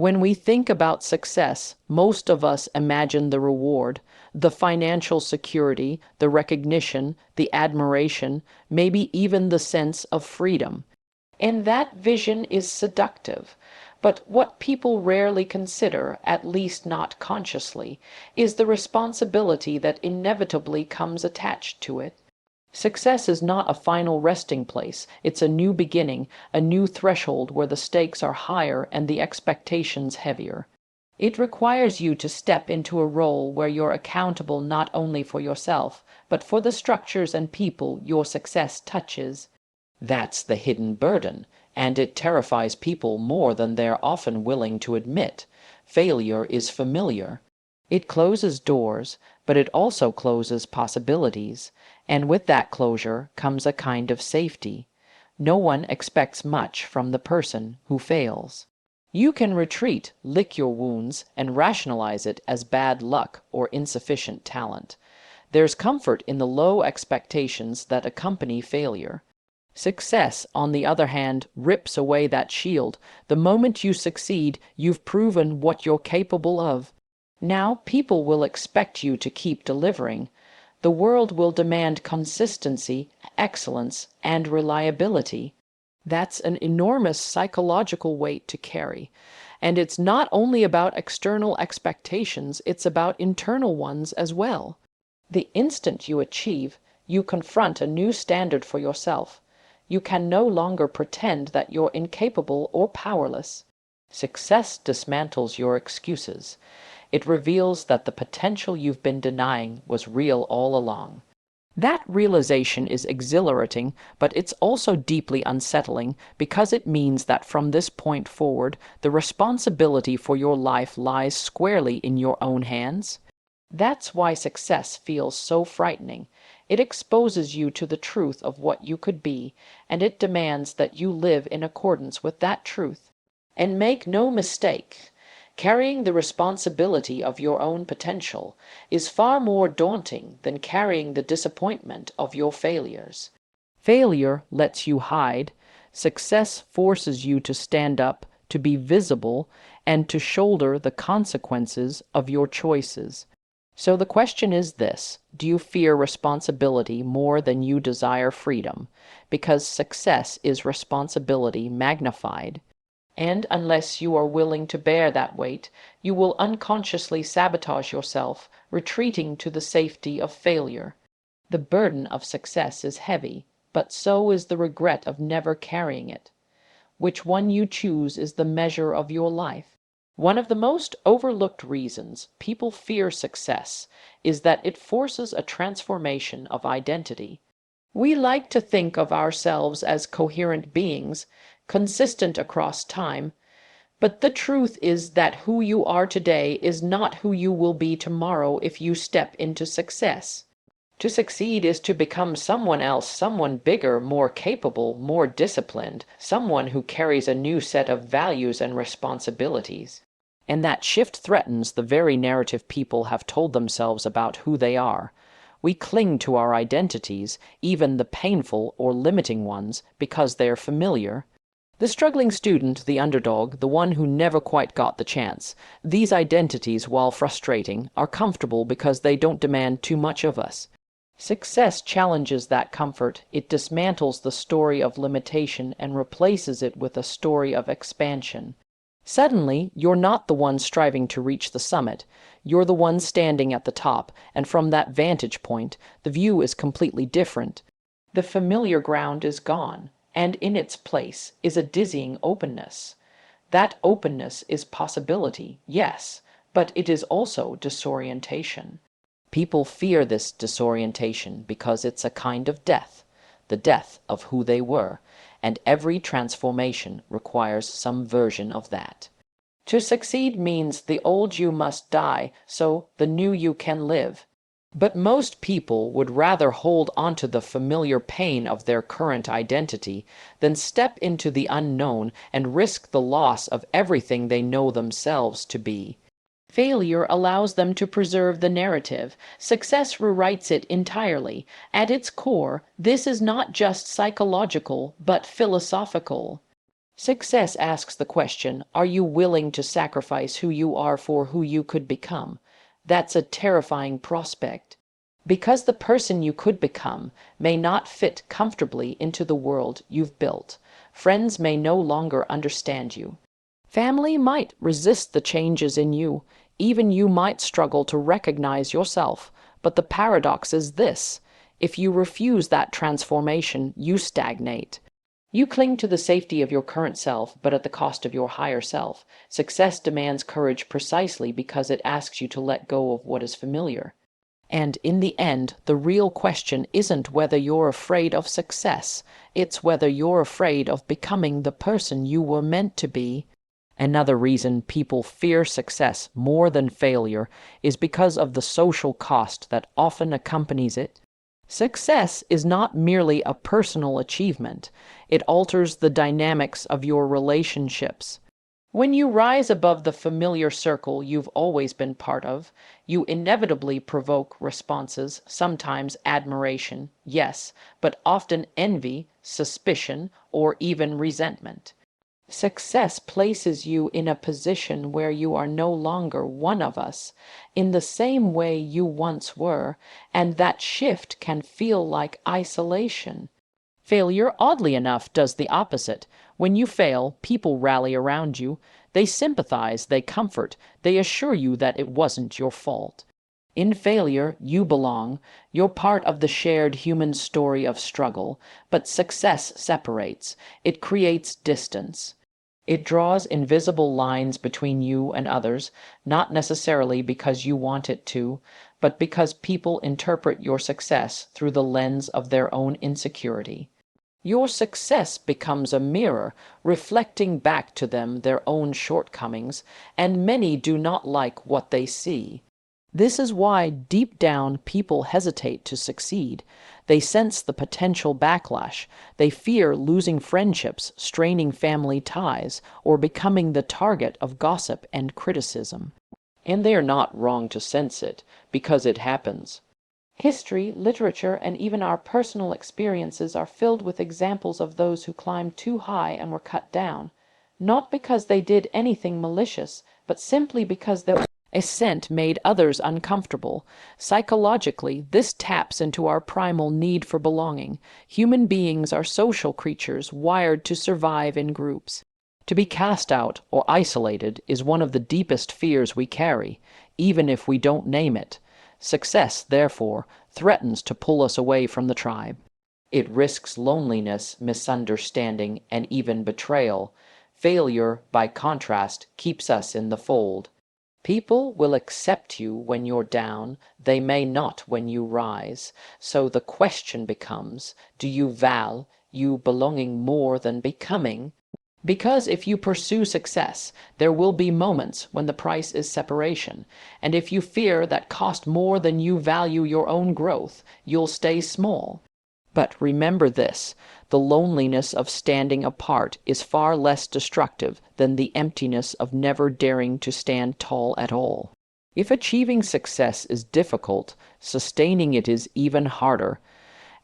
When we think about success, most of us imagine the reward, the financial security, the recognition, the admiration, maybe even the sense of freedom. And that vision is seductive. But what people rarely consider, at least not consciously, is the responsibility that inevitably comes attached to it. Success is not a final resting place. It's a new beginning, a new threshold where the stakes are higher and the expectations heavier. It requires you to step into a role where you're accountable not only for yourself, but for the structures and people your success touches. That's the hidden burden, and it terrifies people more than they're often willing to admit. Failure is familiar. It closes doors, but it also closes possibilities, and with that closure comes a kind of safety. No one expects much from the person who fails. You can retreat, lick your wounds, and rationalize it as bad luck or insufficient talent. There's comfort in the low expectations that accompany failure. Success, on the other hand, rips away that shield. The moment you succeed, you've proven what you're capable of. Now people will expect you to keep delivering. The world will demand consistency, excellence, and reliability. That's an enormous psychological weight to carry. And it's not only about external expectations, it's about internal ones as well. The instant you achieve, you confront a new standard for yourself. You can no longer pretend that you're incapable or powerless. Success dismantles your excuses. It reveals that the potential you've been denying was real all along. That realization is exhilarating, but it's also deeply unsettling because it means that from this point forward, the responsibility for your life lies squarely in your own hands. That's why success feels so frightening. It exposes you to the truth of what you could be, and it demands that you live in accordance with that truth. And make no mistake, carrying the responsibility of your own potential is far more daunting than carrying the disappointment of your failures. Failure lets you hide. Success forces you to stand up, to be visible, and to shoulder the consequences of your choices. So the question is this: do you fear responsibility more than you desire freedom? Because success is responsibility magnified. And unless you are willing to bear that weight, you will unconsciously sabotage yourself, retreating to the safety of failure. The burden of success is heavy, but so is the regret of never carrying it. Which one you choose is the measure of your life. One of the most overlooked reasons people fear success is that it forces a transformation of identity. We like to think of ourselves as coherent beings, consistent across time, but the truth is that who you are today is not who you will be tomorrow if you step into success. To succeed is to become someone else, someone bigger, more capable, more disciplined, someone who carries a new set of values and responsibilities. And that shift threatens the very narrative people have told themselves about who they are. We cling to our identities, even the painful or limiting ones, because they're familiar. The struggling student, the underdog, the one who never quite got the chance. These identities, while frustrating, are comfortable because they don't demand too much of us. Success challenges that comfort. It dismantles the story of limitation and replaces it with a story of expansion. Suddenly, you're not the one striving to reach the summit. You're the one standing at the top, and from that vantage point, the view is completely different. The familiar ground is gone, and in its place is a dizzying openness. That openness is possibility, yes, but it is also disorientation. People fear this disorientation because it's a kind of death, the death of who they were, and every transformation requires some version of that. To succeed means the old you must die so the new you can live. But most people would rather hold onto the familiar pain of their current identity than step into the unknown and risk the loss of everything they know themselves to be. Failure allows them to preserve the narrative. Success rewrites it entirely. At its core, this is not just psychological, but philosophical. Success asks the question, are you willing to sacrifice who you are for who you could become? That's a terrifying prospect. Because the person you could become may not fit comfortably into the world you've built. Friends may no longer understand you. Family might resist the changes in you. Even you might struggle to recognize yourself. But the paradox is this: if you refuse that transformation, you stagnate. You cling to the safety of your current self, but at the cost of your higher self. Success demands courage precisely because it asks you to let go of what is familiar. And in the end, the real question isn't whether you're afraid of success, it's whether you're afraid of becoming the person you were meant to be. Another reason people fear success more than failure is because of the social cost that often accompanies it. Success is not merely a personal achievement, it alters the dynamics of your relationships. When you rise above the familiar circle you've always been part of, you inevitably provoke responses, sometimes admiration, yes, but often envy, suspicion, or even resentment. Success places you in a position where you are no longer one of us, in the same way you once were, and that shift can feel like isolation. Failure, oddly enough, does the opposite. When you fail, people rally around you. They sympathize, they comfort, they assure you that it wasn't your fault. In failure, you belong. You're part of the shared human story of struggle. But success separates. It creates distance. It draws invisible lines between you and others, not necessarily because you want it to, but because people interpret your success through the lens of their own insecurity. Your success becomes a mirror, reflecting back to them their own shortcomings, and many do not like what they see. This is why, deep down, people hesitate to succeed. They sense the potential backlash. They fear losing friendships, straining family ties, or becoming the target of gossip and criticism. And they are not wrong to sense it, because it happens. History, literature, and even our personal experiences are filled with examples of those who climbed too high and were cut down, not because they did anything malicious, but simply because their ascent made others uncomfortable. Psychologically, this taps into our primal need for belonging. Human beings are social creatures wired to survive in groups. To be cast out or isolated is one of the deepest fears we carry, even if we don't name it. Success, therefore, threatens to pull us away from the tribe. It risks loneliness, misunderstanding, and even betrayal. Failure, by contrast, keeps us in the fold. People will accept you when you're down, they may not when you rise. So the question becomes, do you value belonging more than becoming? Because if you pursue success, there will be moments when the price is separation, and if you fear that cost more than you value your own growth, you'll stay small. But remember this, the loneliness of standing apart is far less destructive than the emptiness of never daring to stand tall at all. If achieving success is difficult, sustaining it is even harder,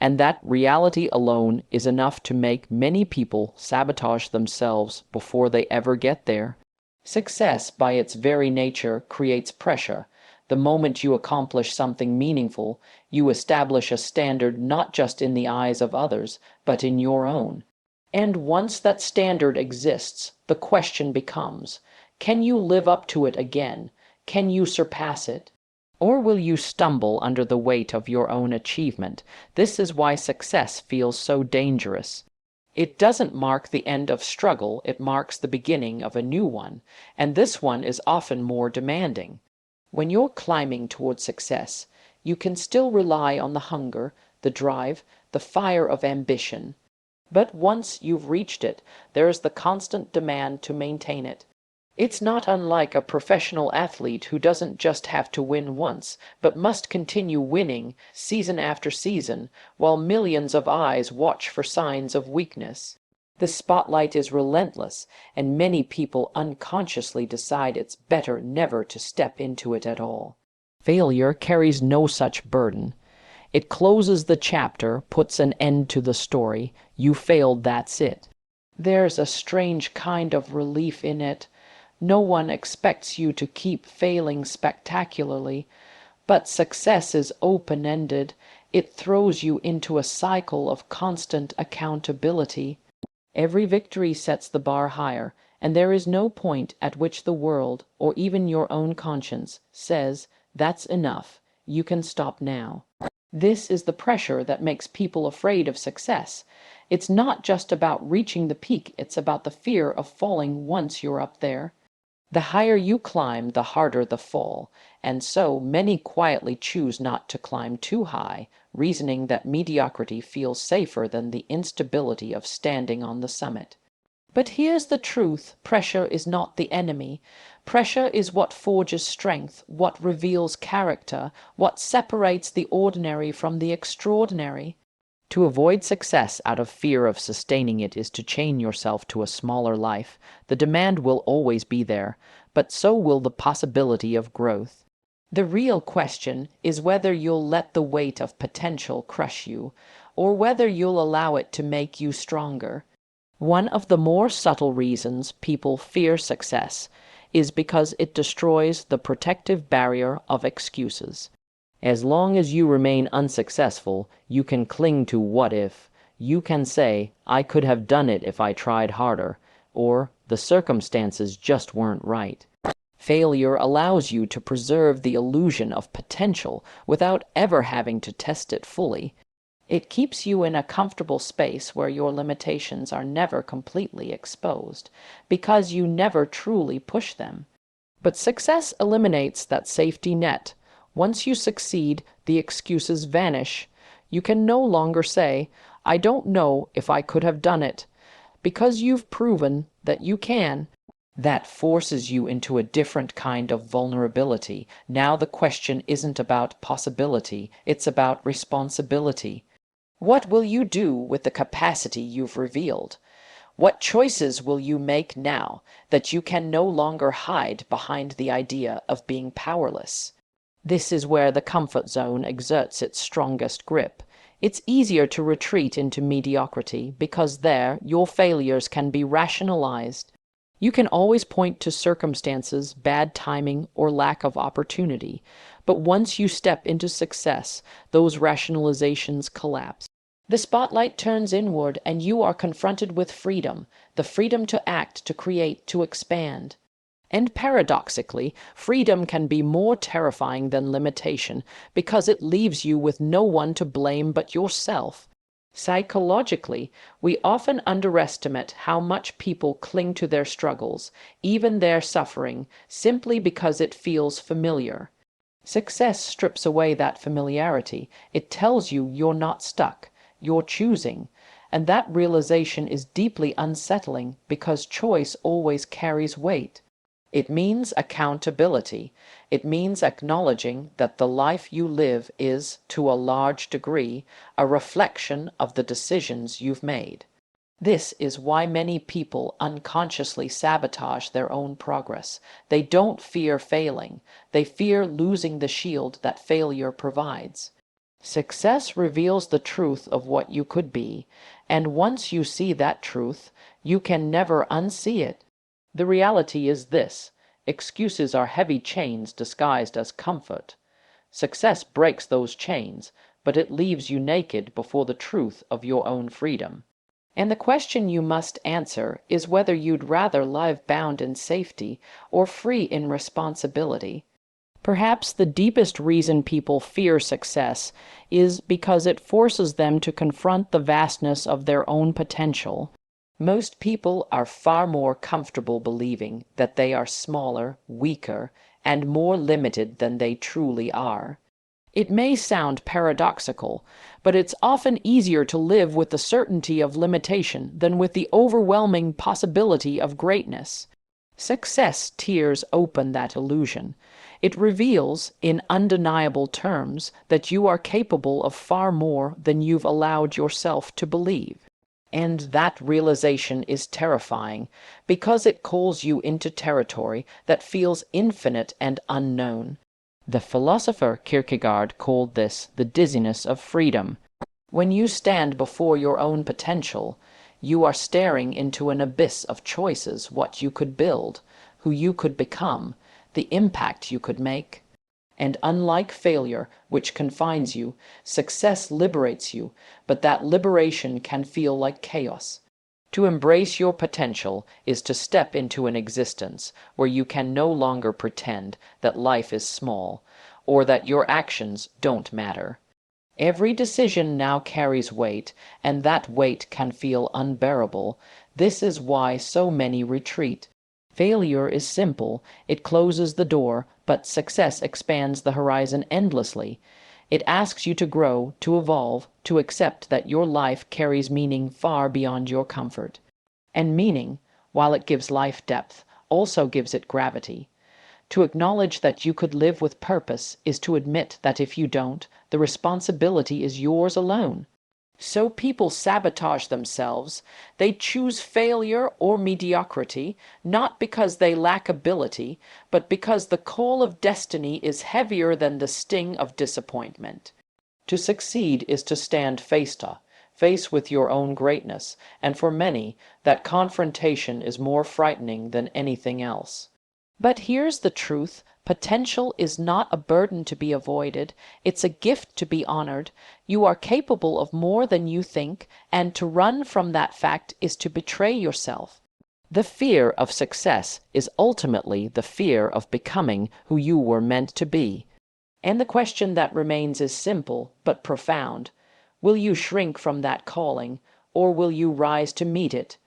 and that reality alone is enough to make many people sabotage themselves before they ever get there. Success, by its very nature, creates pressure. The moment you accomplish something meaningful, you establish a standard not just in the eyes of others, but in your own. And once that standard exists, the question becomes, can you live up to it again? Can you surpass it? Or will you stumble under the weight of your own achievement? This is why success feels so dangerous. It doesn't mark the end of struggle, it marks the beginning of a new one, and this one is often more demanding. When you're climbing toward success, you can still rely on the hunger, the drive, the fire of ambition. But once you've reached it, there is the constant demand to maintain it. It's not unlike a professional athlete who doesn't just have to win once, but must continue winning season after season, while millions of eyes watch for signs of weakness. The spotlight is relentless, and many people unconsciously decide it's better never to step into it at all. Failure carries no such burden. It closes the chapter, puts an end to the story. You failed, that's it. There's a strange kind of relief in it. No one expects you to keep failing spectacularly, but success is open-ended. It throws you into a cycle of constant accountability. Every victory sets the bar higher, and there is no point at which the world, or even your own conscience, says, "That's enough, you can stop now." This is the pressure that makes people afraid of success. It's not just about reaching the peak, it's about the fear of falling once you're up there. The higher you climb, the harder the fall, and so many quietly choose not to climb too high, reasoning that mediocrity feels safer than the instability of standing on the summit. But here's the truth: pressure is not the enemy. Pressure is what forges strength, what reveals character, what separates the ordinary from the extraordinary. To avoid success out of fear of sustaining it is to chain yourself to a smaller life. The demand will always be there, but so will the possibility of growth. The real question is whether you'll let the weight of potential crush you, or whether you'll allow it to make you stronger. One of the more subtle reasons people fear success is because it destroys the protective barrier of excuses. As long as you remain unsuccessful, you can cling to "what if." You can say, "I could have done it if I tried harder," or "the circumstances just weren't right." Failure allows you to preserve the illusion of potential without ever having to test it fully. It keeps you in a comfortable space where your limitations are never completely exposed, because you never truly push them. But success eliminates that safety net. Once you succeed, the excuses vanish. You can no longer say, "I don't know if I could have done it," because you've proven that you can. That forces you into a different kind of vulnerability. Now the question isn't about possibility, it's about responsibility. What will you do with the capacity you've revealed? What choices will you make now that you can no longer hide behind the idea of being powerless? This is where the comfort zone exerts its strongest grip. It's easier to retreat into mediocrity because there your failures can be rationalized. You can always point to circumstances, bad timing, or lack of opportunity. But once you step into success, those rationalizations collapse. The spotlight turns inward, and you are confronted with freedom, the freedom to act, to create, to expand. And paradoxically, freedom can be more terrifying than limitation because it leaves you with no one to blame but yourself. Psychologically, we often underestimate how much people cling to their struggles, even their suffering, simply because it feels familiar. Success strips away that familiarity. It tells you you're not stuck, you're choosing. And that realization is deeply unsettling because choice always carries weight. It means accountability. It means acknowledging that the life you live is, to a large degree, a reflection of the decisions you've made. This is why many people unconsciously sabotage their own progress. They don't fear failing. They fear losing the shield that failure provides. Success reveals the truth of what you could be, and once you see that truth, you can never unsee it. The reality is this: excuses are heavy chains disguised as comfort. Success breaks those chains, but it leaves you naked before the truth of your own freedom. And the question you must answer is whether you'd rather live bound in safety or free in responsibility. Perhaps the deepest reason people fear success is because it forces them to confront the vastness of their own potential. Most people are far more comfortable believing that they are smaller, weaker, and more limited than they truly are. It may sound paradoxical, but it's often easier to live with the certainty of limitation than with the overwhelming possibility of greatness. Success tears open that illusion. It reveals, in undeniable terms, that you are capable of far more than you've allowed yourself to believe. And that realization is terrifying because it calls you into territory that feels infinite and unknown. The philosopher Kierkegaard called this the dizziness of freedom. When you stand before your own potential, You are staring into an abyss of choices, what you could build, who you could become, the impact you could make. And unlike failure, which confines you, success liberates you, but that liberation can feel like chaos. To embrace your potential is to step into an existence where you can no longer pretend that life is small or that your actions don't matter. Every decision now carries weight, and that weight can feel unbearable. This is why so many retreat. Failure is simple, it closes the door, but success expands the horizon endlessly. It asks you to grow, to evolve, to accept that your life carries meaning far beyond your comfort. And meaning, while it gives life depth, also gives it gravity. To acknowledge that you could live with purpose is to admit that if you don't, the responsibility is yours alone. So people sabotage themselves. They choose failure or mediocrity, not because they lack ability, but because the call of destiny is heavier than the sting of disappointment. To succeed is to stand face with your own greatness, and for many, that confrontation is more frightening than anything else. But here's the truth. Potential is not a burden to be avoided. It's a gift to be honored. You are capable of more than you think, and to run from that fact is to betray yourself. The fear of success is ultimately the fear of becoming who you were meant to be. And the question that remains is simple but profound. Will you shrink from that calling, or will you rise to meet it,